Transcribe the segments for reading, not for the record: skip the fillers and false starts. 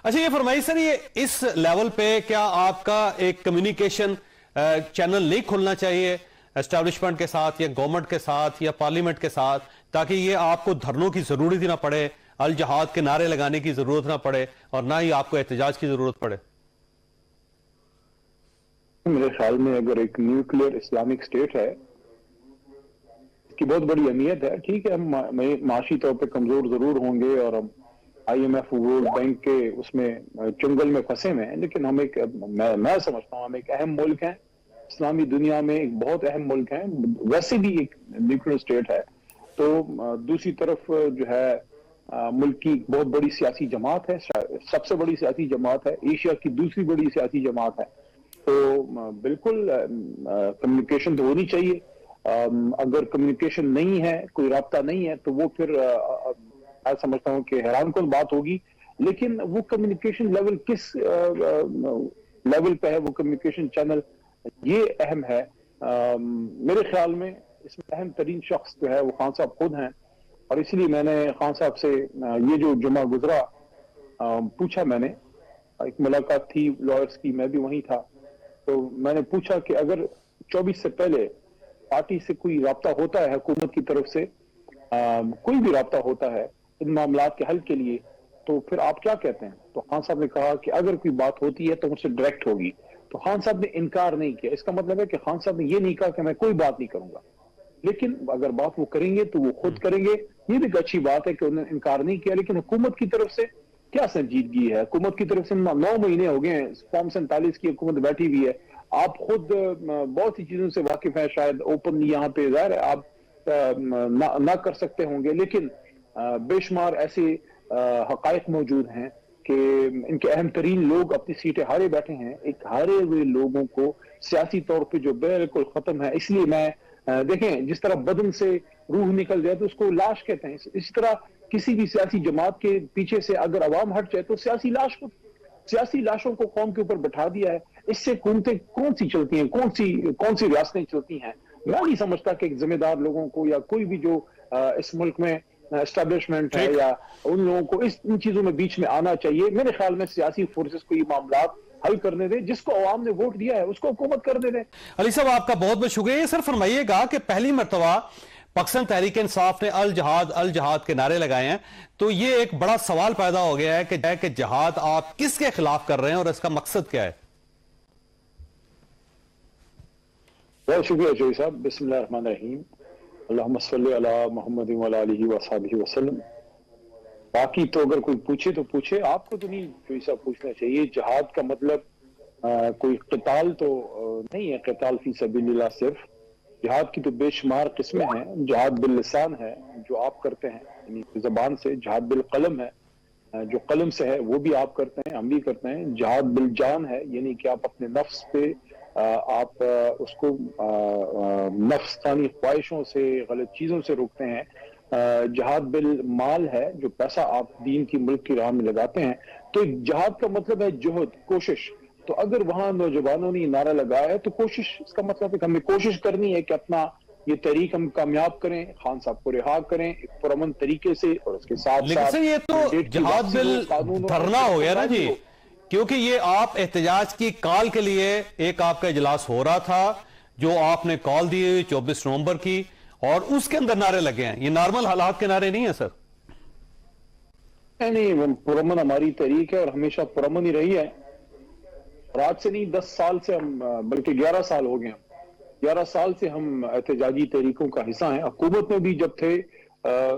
अच्छा, ये फरमाइए सर, ये इस लेवल पे क्या आपका एक कम्युनिकेशन चैनल नहीं खुलना चाहिए एस्टैब्लिशमेंट के साथ या गवर्नमेंट के साथ या पार्लियामेंट के साथ, ताकि ये आपको धरनों की जरूरत ही ना पड़े, अल जहाद के नारे लगाने की जरूरत ना पड़े और ना ही आपको एहतजाज की जरूरत पड़े? मेरे ख्याल में अगर एक न्यूक्लियर इस्लामिक स्टेट है, इसकी बहुत बड़ी अहमियत है। ठीक है, हम माशी तौर पे कमजोर जरूर होंगे और हम IMF वर्ल्ड बैंक के उसमें चुंगल में फंसे हुए हैं, लेकिन हम एक मैं समझता हूँ हम एक अहम मुल्क हैं, इस्लामी दुनिया में एक बहुत अहम मुल्क है, वैसे भी एक न्यूक्लियर स्टेट है। तो दूसरी तरफ जो है मुल्क की बहुत बड़ी सियासी जमात है, सबसे बड़ी सियासी जमात है, एशिया की दूसरी बड़ी सियासी जमात है। तो बिल्कुल कम्युनिकेशन तो होनी चाहिए। अगर कम्युनिकेशन नहीं है, कोई राब्ता नहीं है, तो वो फिर मैं समझता हूँ कि हैरान कुन बात होगी। लेकिन वो कम्युनिकेशन लेवल किस लेवल पे है, वो कम्युनिकेशन चैनल, ये अहम है। मेरे ख्याल में इसमें अहम तरीन शख्स जो है वो खान साहब खुद हैं, और इसलिए मैंने खान साहब से ये जो जुमा गुजरा पूछा, मैंने एक मुलाकात थी लॉयर्स की, मैं भी वहीं था, तो मैंने पूछा कि अगर 24 से पहले पार्टी से कोई राब्ता होता है, हुकूमत की तरफ से कोई भी राब्ता होता है इन मामलात के हल के लिए, तो फिर आप क्या कहते हैं? तो खान साहब ने कहा कि अगर कोई बात होती है तो मुझसे डायरेक्ट होगी। तो खान साहब ने इनकार नहीं किया। इसका मतलब है कि खान साहब ने ये नहीं कहा कि मैं कोई बात नहीं करूंगा, लेकिन अगर बात वो करेंगे तो वो खुद करेंगे। ये भी एक अच्छी बात है कि उन्होंने इनकार नहीं किया। लेकिन हुकूमत की तरफ से क्या संजीदगी है? हुकूमत की तरफ से 9 महीने हो गए हैं, फॉर्म 47 की हुकूमत बैठी हुई है। आप खुद बहुत सी चीजों से वाकिफ हैं, शायद ओपनली यहाँ पे जाहिर है आप ना कर सकते होंगे, लेकिन बेशुमार ऐसे हकायक मौजूद हैं कि इनके अहम तरीन लोग अपनी सीटें हारे बैठे हैं। एक हारे हुए लोगों को सियासी तौर पे जो बिल्कुल खत्म है, इसलिए मैं देखें, जिस तरह बदन से रूह निकल जाए तो उसको लाश कहते हैं, इस तरह किसी भी सियासी जमात के पीछे से अगर अवाम हट जाए तो सियासी लाशों को कौम के ऊपर बैठा दिया है। इससे हुकूमतें कौन सी चलती हैं, कौन सी रियासतें चलती हैं? मैं नहीं समझता कि जिम्मेदार लोगों को या कोई भी जो इस मुल्क में एस्टैब्लिशमेंट है या उन लोगों को इन चीजों में बीच में आना चाहिए। मेरे ख्याल में सियासी फोर्सेस को ये मामलात हल करने दें, जिसको अवाम ने वोट दिया है उसको हुकूमत करने दें। अली साहब, आपका बहुत बहुत शुक्रिया। सर फरमाइएगा कि पहली मर्तबा पाकिस्तान तहरीक इंसाफ ने अल जहाद के नारे लगाए हैं, तो ये एक बड़ा सवाल पैदा हो गया है कि जहाद आप किसके खिलाफ कर रहे हैं और इसका मकसद क्या है? बहुत शुक्रिया जोई साहब। बिस्मिल्लाह रहमान रहीम, अल्लाहुम्मा सल्ली अला मुहम्मद व अला आलिहि व अस्हाबिहि वसल्लम। बाकी तो अगर कोई पूछे तो पूछे, आपको तो नहीं जोई साहब पूछना चाहिए। जहाद का मतलब कोई क़िताल तो नहीं है, क़िताल फी सबीलिल्लाह। सिर्फ जहाद की तो बेशुमार किस्में हैं। जहाद बिल लिसान है जो आप करते हैं, यानी जबान से। जहाद बिल कलम है, जो कलम से है, वो भी आप करते हैं, हम भी करते हैं। जहाद बिल जान है, यानी कि आप अपने नफ्स पे आप उसको नफ्सानी ख्वाहिशों से, गलत चीजों से रोकते हैं। जहाद बिल माल है, जो पैसा आप दीन की मुल्क की राह में लगाते हैं। तो जहाद का मतलब है जोहद, कोशिश। तो अगर वहां नौजवानों ने नारा लगाया है तो कोशिश, इसका मतलब है कि हमें कोशिश करनी है कि अपना ये तरीक हम कामयाब करें, खान साहब को रिहा करें एक पुरअमन तरीके से, और उसके साथ लेकिन ये तो जहाद बिल धरना हो गया ना जी, क्योंकि ये आप एहतजाज की कॉल के लिए एक आपका इजलास हो रहा था जो आपने कॉल दी 24 नवंबर की, और उसके अंदर नारे लगे हैं। ये नॉर्मल हालात के नारे नहीं है सर? नहीं, पुरअमन हमारी तहरीक है और हमेशा पुरअमन ही रही है। और आज से नहीं, 10 साल से हम, बल्कि 11 साल हो गए, 11 साल से हम एहतजाजी तहरीकों का हिस्सा हैं। हुकूमत में भी जब थे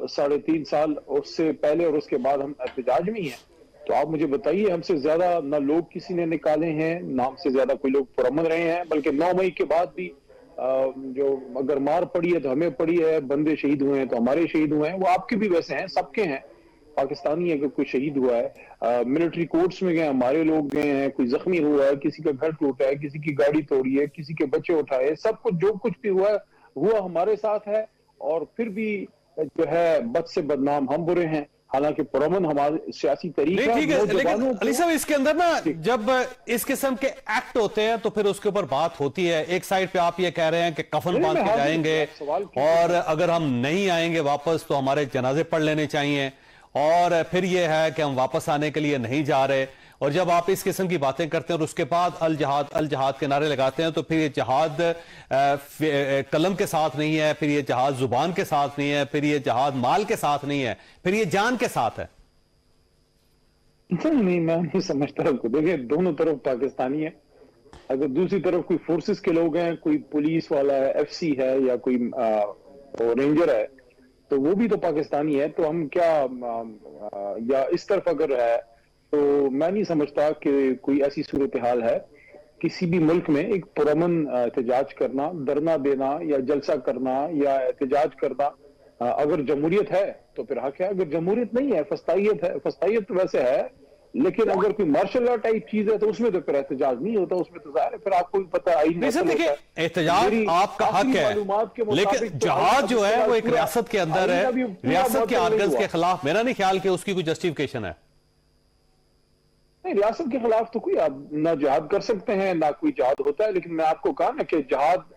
3.5 साल, उससे पहले और उसके बाद हम एहतजाज में ही हैं। तो आप मुझे बताइए, हमसे ज्यादा ना लोग किसी ने निकाले हैं, ना हमसे ज्यादा कोई लोग पुरअमन रहे हैं। बल्कि 9 मई के बाद भी जो अगर मार पड़ी है तो हमें पड़ी है, बंदे शहीद हुए हैं तो हमारे शहीद हुए हैं, वो आपके भी वैसे हैं, सबके हैं। पाकिस्तानी अगर कोई शहीद हुआ है, मिलिट्री कोर्ट्स में गए, हमारे लोग गए हैं, कोई जख्मी हुआ है, किसी का घर टूटा है, किसी की गाड़ी तोड़ी है, किसी के बच्चे उठाए, सब कुछ जो कुछ भी हुआ हमारे साथ है। और फिर भी जो है बद से बदनाम हम बुरे हैं, हालांकि पुरअमन हमारे सियासी तरीका। ठीक है, लेकिन अली साहब इसके अंदर ना जब इस किस्म के एक्ट होते हैं तो फिर उसके ऊपर बात होती है। एक साइड पे आप ये कह रहे हैं कि कफन बांध के जाएंगे और अगर हम नहीं आएंगे वापस तो हमारे जनाजे पढ़ लेने चाहिए, اور پھر یہ ہے کہ ہم واپس آنے کے لیے نہیں جا رہے. اور جب آپ اس قسم کی باتیں کرتے ہیں اور اس کے بعد الجہاد کے نعرے لگاتے ہیں تو پھر یہ جہاد قلم کے ساتھ نہیں ہے, پھر یہ جہاد زبان کے ساتھ نہیں ہے, پھر یہ جہاد مال کے ساتھ نہیں ہے, پھر یہ جان کے ساتھ ہے. نہیں, میں نہیں سمجھتا. دیکھیں دونوں طرف پاکستانی ہے. اگر دوسری طرف کوئی فورسز کے لوگ ہیں, کوئی پولیس والا ہے, ایف سی ہے, یا کوئی رینجر ہے, تو وہ بھی تو پاکستانی ہے. تو ہم کیا, یا اس طرف اگر ہے تو میں نہیں سمجھتا کہ کوئی ایسی صورتحال ہے کسی بھی ملک میں ایک پرامن احتجاج کرنا, دھرنا دینا یا جلسہ کرنا یا احتجاج کرنا. اگر جمہوریت ہے تو پھر حق ہے, اگر جمہوریت نہیں ہے, فسطائیت ہے. فسطائیت تو ویسے ہے, لیکن اگر کوئی مارشل لا ٹائپ چیز ہے تو اس میں تو پھر احتجاج نہیں ہوتا. اس میں تو ظاہر ہے پھر آپ کو بھی پتہ ہے آئین نقل ہوتا ہے. احتجاج آپ کا حق ہے, لیکن جہاد جو ہے وہ ایک ریاست کے اندر ہے, ریاست کے آرگنز کے خلاف میرا نہیں خیال کہ اس کی کوئی جسٹیفیکیشن ہے. نہیں, ریاست کے خلاف تو کوئی آپ نہ جہاد کر سکتے ہیں نہ کوئی جہاد ہوتا ہے. لیکن میں آپ کو کہا نا کہ جہاد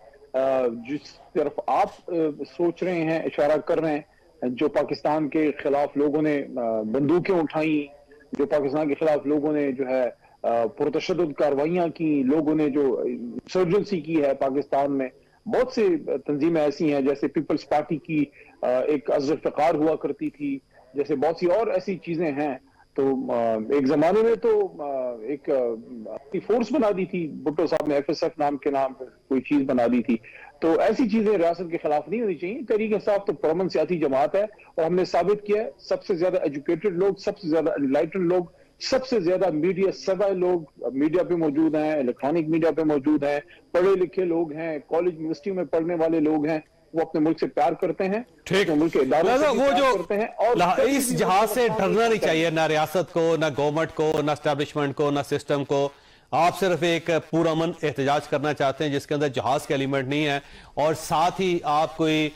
جس طرف آپ سوچ رہے ہیں, اشارہ کر رہے ہیں, جو پاکستان کے خلاف لوگوں نے بندوقیں اٹھائیں, جو پاکستان کے خلاف لوگوں نے جو ہے پرتشدد کاروائیاں کی, لوگوں نے جو انسرجنسی کی ہے پاکستان میں. بہت سے تنظیمیں ایسی ہیں, جیسے پیپلز پارٹی کی ایک ذوالفقار ہوا کرتی تھی, جیسے بہت سی اور ایسی چیزیں ہیں. تو ایک زمانے میں تو ایک فورس بنا دی تھی بھٹو صاحب نے, ایف ایس ایف نام کے نام پر کوئی چیز بنا دی تھی. تو ایسی چیزیں ریاست کے خلاف نہیں ہونی چاہیے. تحریک انصاف تو پرامن سیاسی جماعت ہے, اور ہم نے ثابت کیا ہے سب سے زیادہ ایجوکیٹڈ لوگ, سب سے زیادہ انلائٹنڈ لوگ, سب سے زیادہ میڈیا سوائے لوگ میڈیا پہ موجود ہیں, الیکٹرانک میڈیا پہ موجود ہیں, پڑھے لکھے لوگ ہیں, کالج یونیورسٹی میں پڑھنے والے لوگ ہیں. وہ اپنے ملک سے پیار کرتے ہیں, اپنے ملک کے اداروں سے پیار کرتے ہیں. اور اس جہاز سے ڈرنا نہیں چاہیے, نہ ریاست کو, نہ گورنمنٹ کو, نہ اسٹیبلشمنٹ کو, نہ سسٹم کو. آپ صرف ایک پرامن احتجاج کرنا چاہتے ہیں جس کے اندر جہاز کے ایلیمنٹ نہیں ہے, اور ساتھ ہی آپ کوئی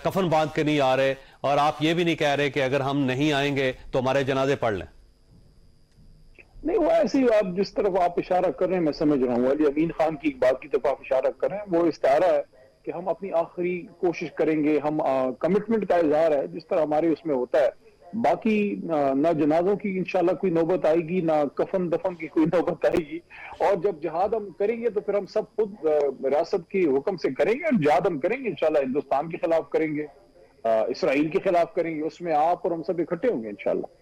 کفن باندھ کے نہیں آ رہے, اور آپ یہ بھی نہیں کہہ رہے کہ اگر ہم نہیں آئیں گے تو ہمارے جنازے پڑھ لیں. نہیں, وہ ایسی آپ جس طرف آپ اشارہ کر رہے ہیں میں سمجھ رہا ہوں. علی امین خان کی ایک بات کی طرف آپ اشارہ کر رہے ہیں, وہ استعارہ ہے کہ ہم اپنی آخری کوشش کریں گے, ہم کمٹمنٹ کا اظہار ہے جس طرح ہمارے اس میں ہوتا ہے. باقی نہ جنازوں کی انشاءاللہ کوئی نوبت آئے گی, نہ کفن دفن کی کوئی نوبت آئے گی. اور جب جہاد ہم کریں گے تو پھر ہم سب خود ریاست کی حکم سے کریں گے, اور جہاد ہم کریں گے انشاءاللہ ہندوستان کے خلاف کریں گے, اسرائیل کے خلاف کریں گے. اس میں آپ اور ہم سب اکٹھے ہوں گے انشاءاللہ.